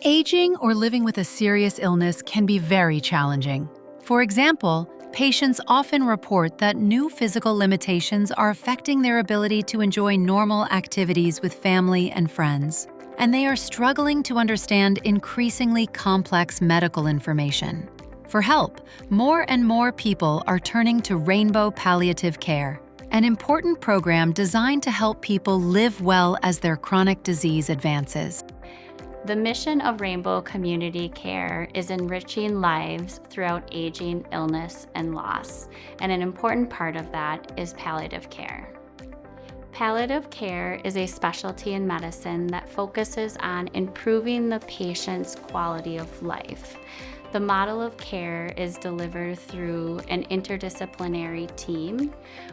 Aging or living with a serious illness can be very challenging. For example, patients often report that new physical limitations are affecting their ability to enjoy normal activities with family and friends, and they are struggling to understand increasingly complex medical information. For help, more and more people are turning to Rainbow Palliative Care, an important program designed to help people live well as their chronic disease advances. The mission of Rainbow Community Care is enriching lives throughout aging, illness, and loss, and an important part of that is palliative care. Palliative care is a specialty in medicine that focuses on improving the patient's quality of life. The model of care is delivered through an interdisciplinary team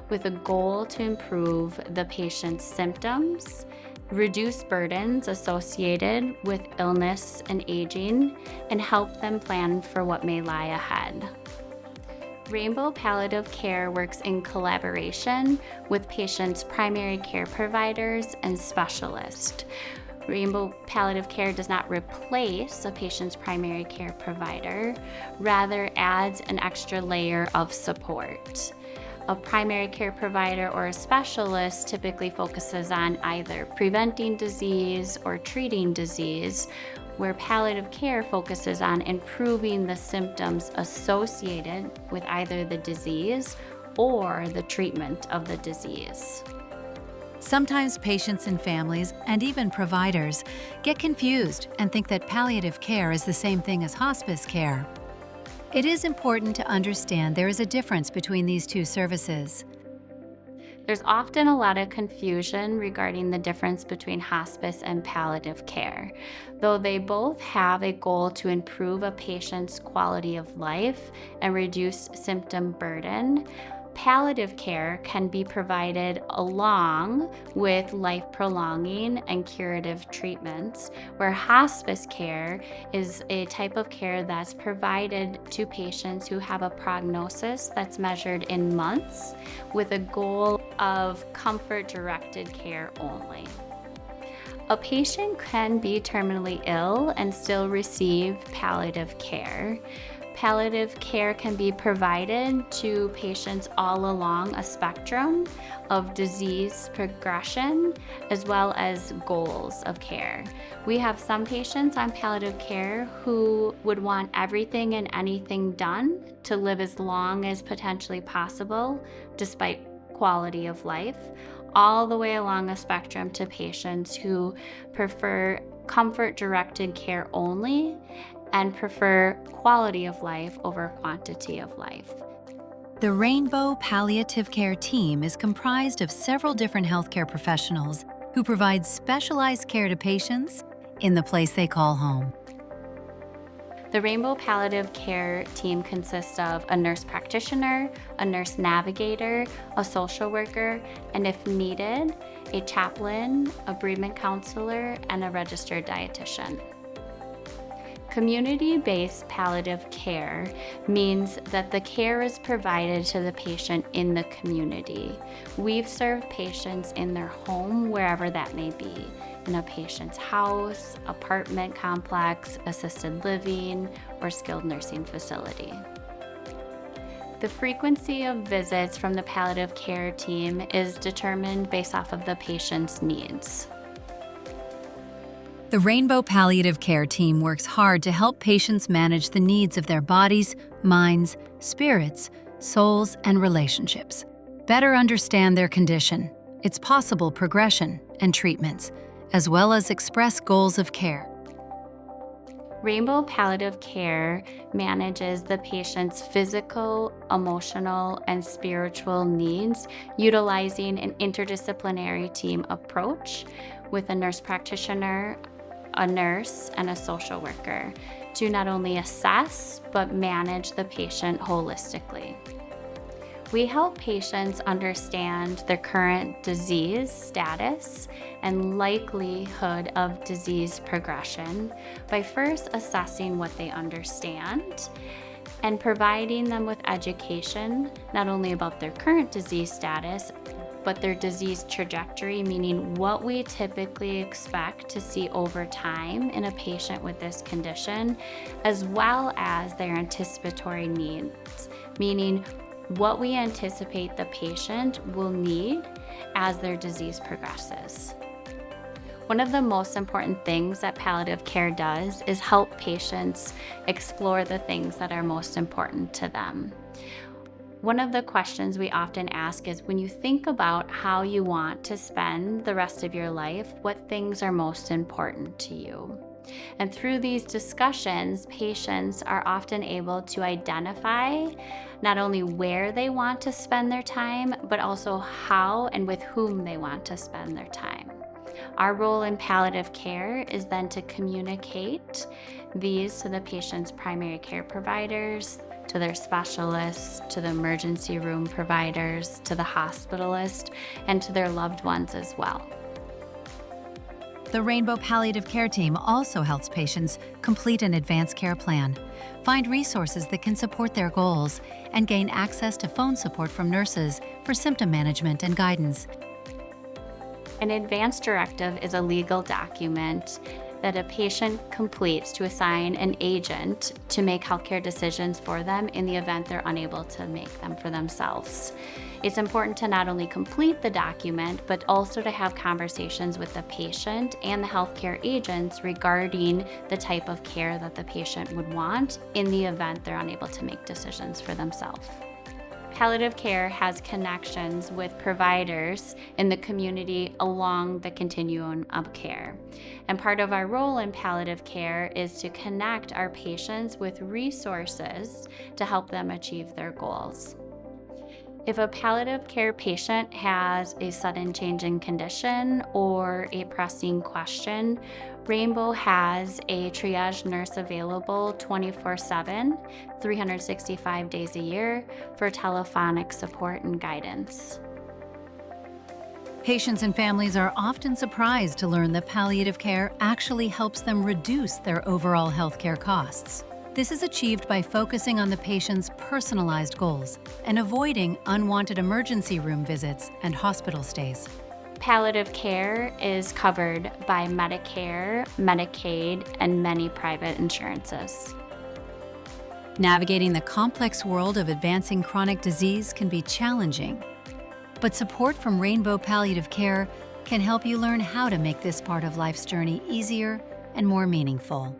with a goal to improve the patient's symptoms, reduce burdens associated with illness and aging, and help them plan for what may lie ahead. Rainbow Palliative Care works in collaboration with patients' primary care providers and specialists. Rainbow Palliative Care does not replace a patient's primary care provider, rather adds an extra layer of support. A primary care provider or a specialist typically focuses on either preventing disease or treating disease, where palliative care focuses on improving the symptoms associated with either the disease or the treatment of the disease. Sometimes patients and families, and even providers, get confused and think that palliative care is the same thing as hospice care. It is important to understand there is a difference between these two services. There's often a lot of confusion regarding the difference between hospice and palliative care. Though they both have a goal to improve a patient's quality of life and reduce symptom burden, palliative care can be provided along with life-prolonging and curative treatments, where hospice care is a type of care that's provided to patients who have a prognosis that's measured in months with a goal of comfort-directed care only. A patient can be terminally ill and still receive palliative care. Palliative care can be provided to patients all along a spectrum of disease progression as well as goals of care. We have some patients on palliative care who would want everything and anything done to live as long as potentially possible despite quality of life, all the way along a spectrum to patients who prefer comfort-directed care only and prefer quality of life over quantity of life. The Rainbow Palliative Care team is comprised of several different healthcare professionals who provide specialized care to patients in the place they call home. The Rainbow Palliative Care team consists of a nurse practitioner, a nurse navigator, a social worker, and if needed, a chaplain, a bereavement counselor, and a registered dietitian. Community-based palliative care means that the care is provided to the patient in the community. We've served patients in their home, wherever that may be, in a patient's house, apartment complex, assisted living, or skilled nursing facility. The frequency of visits from the palliative care team is determined based off of the patient's needs. The Rainbow Palliative Care team works hard to help patients manage the needs of their bodies, minds, spirits, souls, and relationships. Better understand their condition, its possible progression and treatments, as well as express goals of care. Rainbow Palliative Care manages the patient's physical, emotional, and spiritual needs utilizing an interdisciplinary team approach with a nurse practitioner, a nurse, and a social worker to not only assess but manage the patient holistically. We help patients understand their current disease status and likelihood of disease progression by first assessing what they understand and providing them with education not only about their current disease status but their disease trajectory, meaning what we typically expect to see over time in a patient with this condition, as well as their anticipatory needs, meaning what we anticipate the patient will need as their disease progresses. One of the most important things that palliative care does is help patients explore the things that are most important to them. One of the questions we often ask is, when you think about how you want to spend the rest of your life, what things are most important to you? And through these discussions, patients are often able to identify not only where they want to spend their time, but also how and with whom they want to spend their time. Our role in palliative care is then to communicate these to the patient's primary care providers, to their specialists, to the emergency room providers, to the hospitalist, and to their loved ones as well. The Rainbow Palliative Care team also helps patients complete an advanced care plan, find resources that can support their goals, and gain access to phone support from nurses for symptom management and guidance. An advance directive is a legal document that a patient completes to assign an agent to make healthcare decisions for them in the event they're unable to make them for themselves. It's important to not only complete the document, but also to have conversations with the patient and the healthcare agents regarding the type of care that the patient would want in the event they're unable to make decisions for themselves. Palliative care has connections with providers in the community along the continuum of care. And part of our role in palliative care is to connect our patients with resources to help them achieve their goals. If a palliative care patient has a sudden change in condition or a pressing question, Rainbow has a triage nurse available 24/7, 365 days a year for telephonic support and guidance. Patients and families are often surprised to learn that palliative care actually helps them reduce their overall healthcare costs. This is achieved by focusing on the patient's personalized goals and avoiding unwanted emergency room visits and hospital stays. Palliative care is covered by Medicare, Medicaid, and many private insurances. Navigating the complex world of advancing chronic disease can be challenging, but support from Rainbow Palliative Care can help you learn how to make this part of life's journey easier and more meaningful.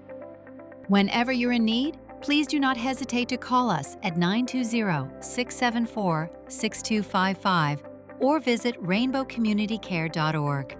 Whenever you're in need, please do not hesitate to call us at 920-674-6255 or visit rainbowcommunitycare.org.